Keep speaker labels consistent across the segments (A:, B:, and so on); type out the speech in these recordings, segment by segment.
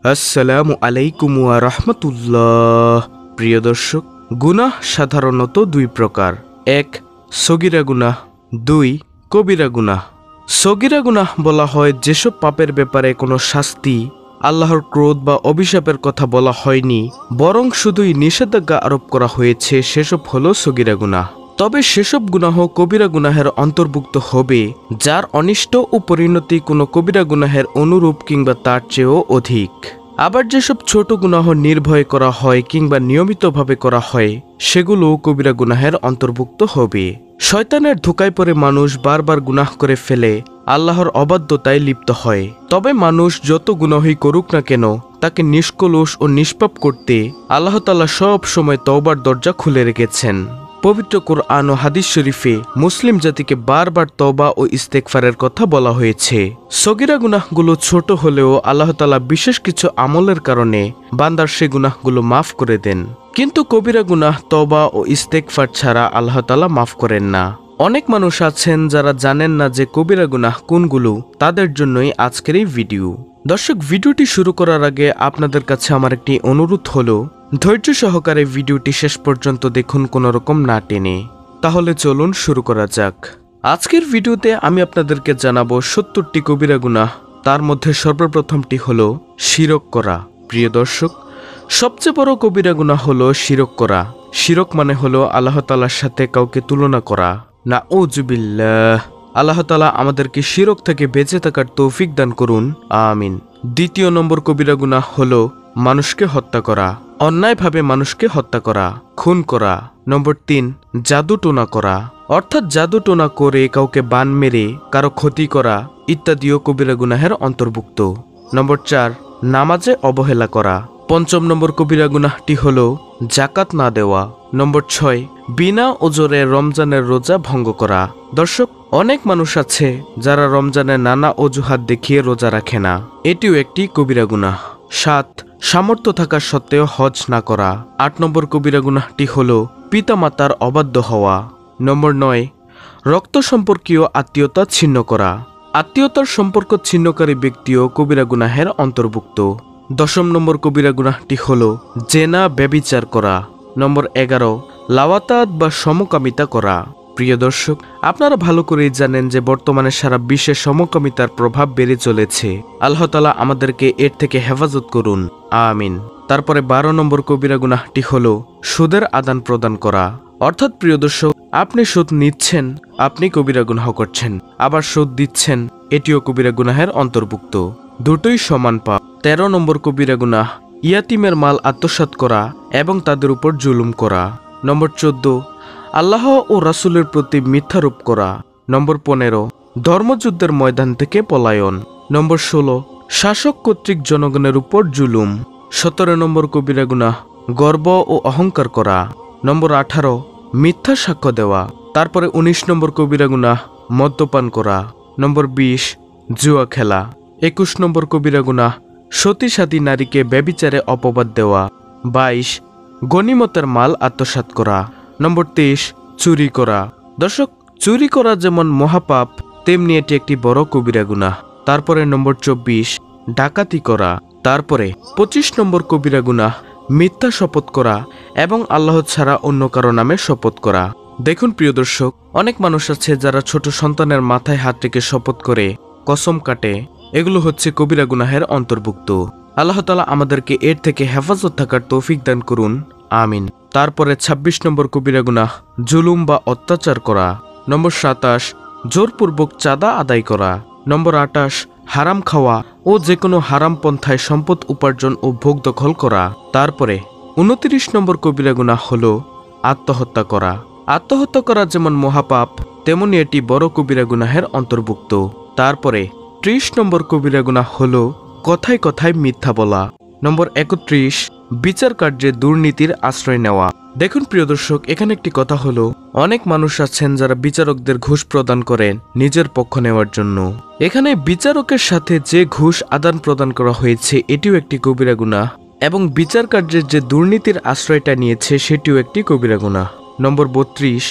A: আসসালামু আলাইকুম ওয়া রাহমাতুল্লাহ। প্রিয় দর্শক, গুনাহ সাধারণত দুই প্রকার। এক, সগীরা গুনাহ। দুই, কবিরা গুনাহ। সগীরা গুনাহ বলা হয় যেসব পাপের ব্যাপারে কোনো শাস্তি, আল্লাহর ক্রোধ বা অভিশাপের কথা বলা হয়নি, বরং শুধুই নিষেধাজ্ঞা আরোপ করা হয়েছে, সেসব হলো সগীরা গুনাহ। তবে সেসব গুনাহ কবিরা গুনাহের অন্তর্ভুক্ত হবে যার অনিষ্ট ও পরিণতি কোনো কবিরা গুনাহের অনুরূপ কিংবা তার চেয়েও অধিক। আবার যেসব ছোট গুনাহ নির্ভয় করা হয় কিংবা নিয়মিতভাবে করা হয় সেগুলো কবিরা গুনাহের অন্তর্ভুক্ত হবে। শয়তানের ধোঁকায় পড়ে মানুষ বারবার গুনাহ করে ফেলে, আল্লাহর অবাধ্যতায় লিপ্ত হয়। তবে মানুষ যত গুনাহই করুক না কেন, তাকে নিষ্কলুষ ও নিষ্পাপ করতে আল্লাহ তাআলা সব সময় তওবার দরজা খুলে রেখেছেন। পবিত্র কুরআন ও হাদিস শরীফে মুসলিম জাতিকে বারবার তওবা ও ইস্তেগফারের কথা বলা হয়েছে। সগীরা গুনাহগুলো ছোট হলেও আল্লাহ তাআলা বিশেষ কিছু আমলের কারণে বান্দার সে গুনাহগুলো মাফ করে দেন। কিন্তু কবিরা গুনাহ তওবা ও ইস্তেগফার ছাড়া আল্লাহ তাআলা মাফ করেন না। অনেক মানুষ আছেন যারা জানেন না যে কবিরা গুনাহ কোনগুলো, তাদের জন্যই আজকের এই ভিডিও। দর্শক, ভিডিওটি শুরু করার আগে আপনাদের কাছে আমার একটি অনুরোধ হলো, ধৈর্য সহকারে ভিডিওটি শেষ পর্যন্ত দেখুন, কোনো রকম না টেনে। তাহলে চলুন শুরু করা যাক। আজকের ভিডিওতে আমি আপনাদেরকে জানাবো ৭০টি কবিরা গুনাহ। তার মধ্যে সর্বপ্রথমটি হলো শিরক করা। প্রিয় দর্শক, সবচেয়ে বড় কবিরা গুনাহ হলো শিরক করা। শিরক মানে হলো আল্লাহ তাআলার সাথে কাউকে তুলনা করা। নাউজুবিল্লাহ। আল্লাহ তাআলা আমাদেরকে শিরক থেকে বেঁচে থাকার তৌফিক দান করুন, আমিন। দ্বিতীয় নম্বর কবিরা গুনাহ হলো মানুষকে হত্যা করা, অন্যায়ভাবে মানুষকে হত্যা করা, খুন করা। নম্বর ৩, জাদুটোনা করা, অর্থাৎ জাদুটোনা করে কাউকে বান মেরে কারো ক্ষতি করা ইত্যাদিও কবিরা গুনাহের অন্তর্ভুক্ত। নম্বর ৪, নামাজে অবহেলা করা। পঞ্চম নম্বর কবিরা গুনাহটি হলো যাকাত না দেওয়া। নম্বর ৬, বিনা ওজরে রমজানের রোজা ভঙ্গ করা। দর্শক, অনেক মানুষ আছে যারা রমজানে নানা অজুহাত দেখিয়ে রোজা রাখে না, এটিও একটি কবিরা গুনাহ। ৭, সামর্থ্য থাকা সত্ত্বেও হজ না করা। ৮ নম্বর কবিরা গুনাহটি হলো পিতামাতার অবাধ্য হওয়া। নম্বর ৯, রক্ত সম্পর্কীয় আত্মীয়তা ছিন্ন করা। আত্মীয়তার সম্পর্ক ছিন্নকারী ব্যক্তিও কবিরা গুনাহের অন্তর্ভুক্ত। ১০ নম্বর কবিরা গুনাহটি হলো জেনা ব্যভিচার করা। নম্বর ১১, লাওয়াতাত বা সমকামিতা করা। প্রিয় দর্শক, আপনারা ভালো করেই জানেন যে বর্তমানে সারা বিশ্বে সমকামিতার প্রভাব বেড়ে চলেছে। আল্লাহ তাআলা আমাদেরকে এর থেকে হেফাজত করুন, আমিন। তারপরে ১২ নম্বর কবিরা গুনাহটি হলো সুদের আদান প্রদান করা। অর্থাৎ প্রিয় দর্শক, আপনি সুদ নিচ্ছেন, আপনি কবিরা গুনাহ করছেন। আবার সুদ দিচ্ছেন, এটিও কবিরা গুনাহের অন্তর্ভুক্ত। দুটোই সমান পাপ। ১৩ নম্বর কবিরা গুনাহ ইয়াতিমের মাল আত্মসাৎ করা এবং তাদের উপর জুলুম করা। নম্বর ১৪, আল্লাহ ও রাসূলের প্রতি মিথ্যারোপ করা। নম্বর ১৫, ধর্মযুদ্ধের ময়দান থেকে পলায়ন। নম্বর ১৬, শাসক কর্তৃক জনগণের উপর জুলুম। ১৭ নম্বর কবিরা গুনাহ গর্ব ও অহংকার করা। নম্বর ১৮, মিথ্যা সাক্ষ্য দেওয়া। তারপরে ১৯ নম্বর কবিরা গুনাহ মদ্যপান করা। নম্বর ২০, জুয়া খেলা। ২১ নম্বর কবিরা গুনাহ সতী সাথী নারীকে ব্যভিচারে অপবাদ দেওয়া। ২২, গনিমতের মাল আত্মসাৎ করা। নম্বর ২৩, চুরি করা। দর্শক, চুরি করা যেমন মহাপাপ, তেমনি এটি একটি বড় কবিরা গুনাহ। তারপরে নম্বর ২৪, ডাকাতি করা। তারপরে ২৫ নম্বর কবিরা গুনাহ মিথ্যা শপথ করা এবং আল্লাহ ছাড়া অন্য কারো নামে শপথ করা। দেখুন প্রিয় দর্শক, অনেক মানুষ আছে যারা ছোট সন্তানের মাথায় হাত রেখে শপথ করে, কসম কাটে। এগুলো হচ্ছে কবিরা গুনাহের অন্তর্ভুক্ত। আল্লাহ তাআলা আমাদেরকে এর থেকে হেফাজত থাকার তৌফিক দান করুন, আমিন। তারপরে ২৬ নম্বর কবিরা গুনাহ জুলুম বা অত্যাচার করা। নম্বর ২৭, জোরপূর্বক চাঁদা আদায় করা। নম্বর ২৮, হারাম খাওয়া ও যে কোনো হারাম পন্থায় সম্পদ উপার্জন ও ভোগ দখল করা। তারপরে ২৯ নম্বর কবিরা গুনাহ হলো আত্মহত্যা করা। আত্মহত্যা করা যেমন মহাপাপ, তেমনি এটি বড় কবিরা গুনাহের অন্তর্ভুক্ত। তারপরে ৩০ নম্বর কবিরা গুনাহ হলো কথায় কথায় মিথ্যা বলা। নম্বর ৩১, বিচার কার্যে দুর্নীতির আশ্রয় নেওয়া। দেখুন প্রিয় দর্শক, এখানে একটি কথা হলো, অনেক মানুষ আছেন যারা বিচারকদের ঘুষ প্রদান করেন নিজের পক্ষ নেওয়ার জন্য। এখানে বিচারকের সাথে যে ঘুষ আদান প্রদান করা হয়েছে এটিও একটি কবিরা গুনাহ, এবং বিচার কার্যের যে দুর্নীতির আশ্রয়টা নিয়েছে সেটিও একটি কবিরা গুনাহ। নম্বর ৩২,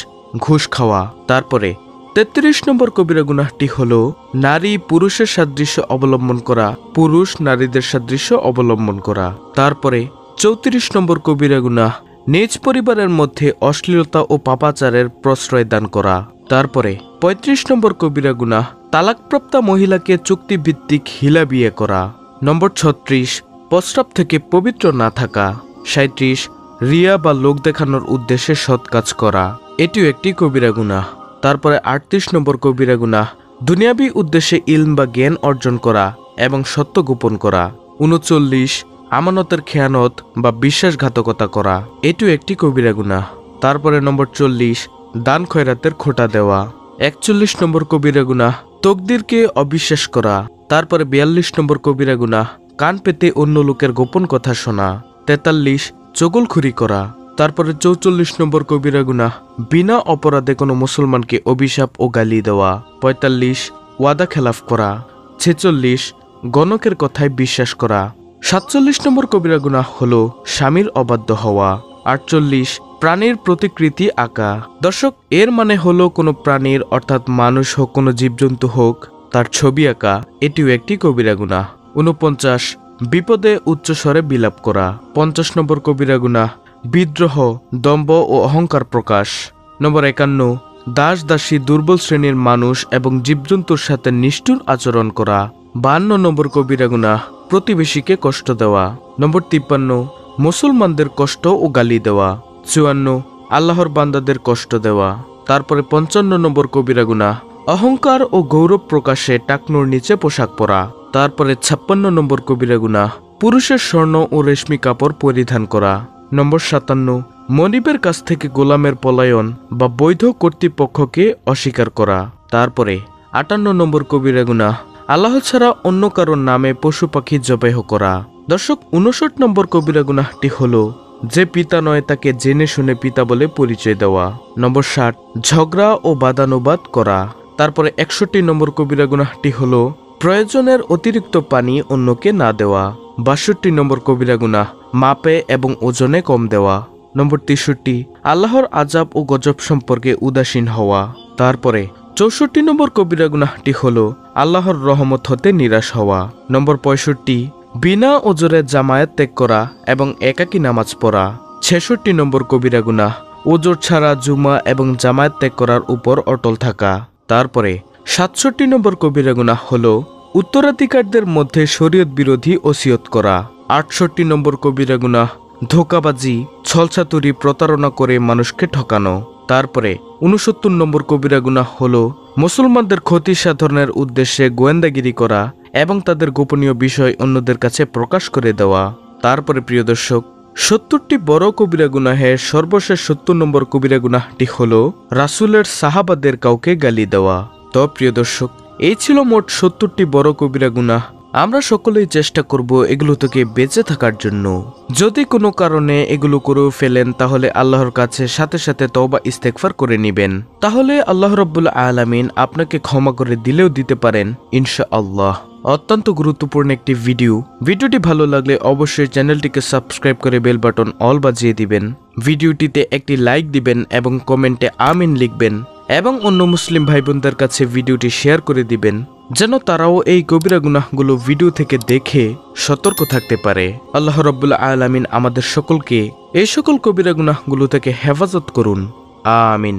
A: ঘুষ খাওয়া। তারপরে 33 নম্বর কবিরা গুনাহটি হলো নারী পুরুষের সাদৃশ্য অবলম্বন করা, পুরুষ নারীদের সাদৃশ্য অবলম্বন করা। তারপরে 34 নম্বর কবিরা গুনাহ নিজ পরিবারের মধ্যে অশ্লীলতা ও পাপাচারের প্রশ্রয় দান করা। তারপরে 35 নম্বর কবিরা গুনাহ তালাকপ্রাপ্তা মহিলাকে চুক্তিভিত্তিক হিলা বিয়ে করা। নম্বর 36 প্রস্রাব থেকে পবিত্র না থাকা। 37 রিয়া বা লোক দেখানোর উদ্দেশ্যে সৎ কাজ করা, এটিও একটি কবিরা গুনাহ। তারপরে 38 নম্বর কবিরা গুনাহ দুনিয়াবী উদ্দেশ্যে ইলম বা জ্ঞান অর্জন করা এবং সত্য গোপন করা। 39 আমানতের খেয়ানত বা বিশ্বাসঘাতকতা করা, এটিও একটি কবিরা গুনাহ। তারপরে নম্বর 40 দান খয়রাতের খোঁটা দেওয়া। 41 নম্বর কবিরা গুনাহ তকদিরকে অবিশ্বাস করা। তারপরে 42 নম্বর কবিরা গুনাহ কান পেতে অন্য লোকের গোপন কথা শোনা। 43 চগলখুরি করা। তারপরে 44 নম্বর কবিরা গুনাহ বিনা অপরাধে কোনো মুসলমানকে অভিশাপ ও গালি দেওয়া। 45 ওয়াদা খেলাফ করা। 46 গণকের কথায় বিশ্বাস করা। 47 নম্বর কবিরা গুনাহ হলো স্বামীর অবাধ্য হওয়া। 48 প্রাণীর প্রতিকৃতি আঁকা। দর্শক, এর মানে হলো কোনো প্রাণীর অর্থাৎ মানুষ হোক কোনো জীবজন্তু হোক তার ছবি আঁকা, এটিও একটি কবিরা গুনাহ। 49 বিপদে উচ্চস্বরে বিলাপ করা। 50 নম্বর কবিরা গুনাহ বিদ্রোহ, দম্ভ ও অহংকার প্রকাশ। নম্বর 51 দাস দাসী দুর্বল শ্রেণীর মানুষ এবং জীবজন্তুর সাথে নিষ্ঠুর আচরণ করা। 52 নম্বর কবিরা গুনাহ প্রতিবেশীকে কষ্ট দেওয়া। নম্বর 53 মুসলমানদের কষ্ট ও গালি দেওয়া। 54 আল্লাহর বান্দাদের কষ্ট দেওয়া। তারপরে 55 নম্বর কবিরা গুনাহ অহংকার ও গৌরব প্রকাশে টাকনুর নিচে পোশাক পরা। তারপরে 56 নম্বর কবিরা গুনাহ পুরুষের স্বর্ণ ও রেশমি কাপড় পরিধান করা। নম্বর 57 মনিবের কাছ থেকে গোলামের পলায়ন বা বৈধ কর্তৃপক্ষকে অস্বীকার করা। তারপরে 58 নম্বর কবিরা গুনাহ আল্লাহ ছাড়া অন্য কারোর নামে পশু পাখি জবাহ করা। দর্শক, 59 নম্বর কবিরা গুনাহটি হলো যে পিতা নয় তাকে জেনে শুনে পিতা বলে পরিচয় দেওয়া। নম্বর 60 ঝগড়া ও বাদানুবাদ করা। তারপরে 61 নম্বর কবিরা গুনাহটি হলো প্রয়োজনের অতিরিক্ত পানি অন্যকে না দেওয়া। 62 নম্বর কবিরা গুনাহ মাপে এবং ওজনে কম দেওয়া। নম্বর 63 আল্লাহর আজাব ও গজব সম্পর্কে উদাসীন হওয়া। তারপরে 64 নম্বর কবিরা গুনাহটি হলো আল্লাহর রহমত হতে নিরাশ হওয়া। নম্বর 65 বিনা ওজরে জামায়াত ত্যাগ করা এবং একাকী নামাজ পড়া। 66 নম্বর কবিরা গুনাহ ওজর ছাড়া জুমা এবং জামায়াত ত্যাগ করার উপর অটল থাকা। তারপরে 67 নম্বর কবিরা গুনাহ হলো উত্তরাধিকারদের মধ্যে শরীয়ত বিরোধী ওসিয়ত করা। 68 নম্বর কবিরা গুনাহ ধোঁকাবাজি, ছলছাতুরি, প্রতারণা করে মানুষকে ঠকানো। তারপরে 69 নম্বর কবিরা গুনাহ হলো মুসলমানদের ক্ষতি সাধনের উদ্দেশ্যে গোয়েন্দাগিরি করা এবং তাদের গোপনীয় বিষয় অন্যদের কাছে প্রকাশ করে দেওয়া। তারপরে প্রিয় দর্শক, 70টি বড় কবিরা গুনাহের সর্বশেষ 70 নম্বর কবিরা গুনাহটি হলো রাসূলের সাহাবাদের কাউকে গালি দেওয়া। তো প্রিয় দর্শক, এই ছিল মোট 70টি বড় কবিরা গুনাহ। আমরা সকলেই চেষ্টা করব এগুলো থেকে বেঁচে থাকার জন্য। যদি কোনো কারণে এগুলো করেও ফেলেন তাহলে আল্লাহর কাছে সাথে সাথে তওবা ইস্তেগফার করে নেবেন, তাহলে আল্লাহ রাব্বুল আলামিন আপনাকে ক্ষমা করে দিলেও দিতে পারেন ইনশাআল্লাহ। অত্যন্ত গুরুত্বপূর্ণ একটি ভিডিওটি ভালো লাগলে অবশ্যই চ্যানেলটিকে সাবস্ক্রাইব করে বেল বাটন অল বাজিয়ে দিবেন। ভিডিওটিতে একটি লাইক দিবেন এবং কমেন্টে আমিন লিখবেন এবং অন্য মুসলিম ভাই বোনদের কাছে ভিডিওটি শেয়ার করে দিবেন যেন তারাও এই কবিরা গুনাহগুলো ভিডিও থেকে দেখে সতর্ক থাকতে পারে। আল্লাহ রাব্বুল আলামিন আমাদের সকলকে এই সকল কবিরা গুনাহগুলো থেকে হেফাজত করুন, আমিন।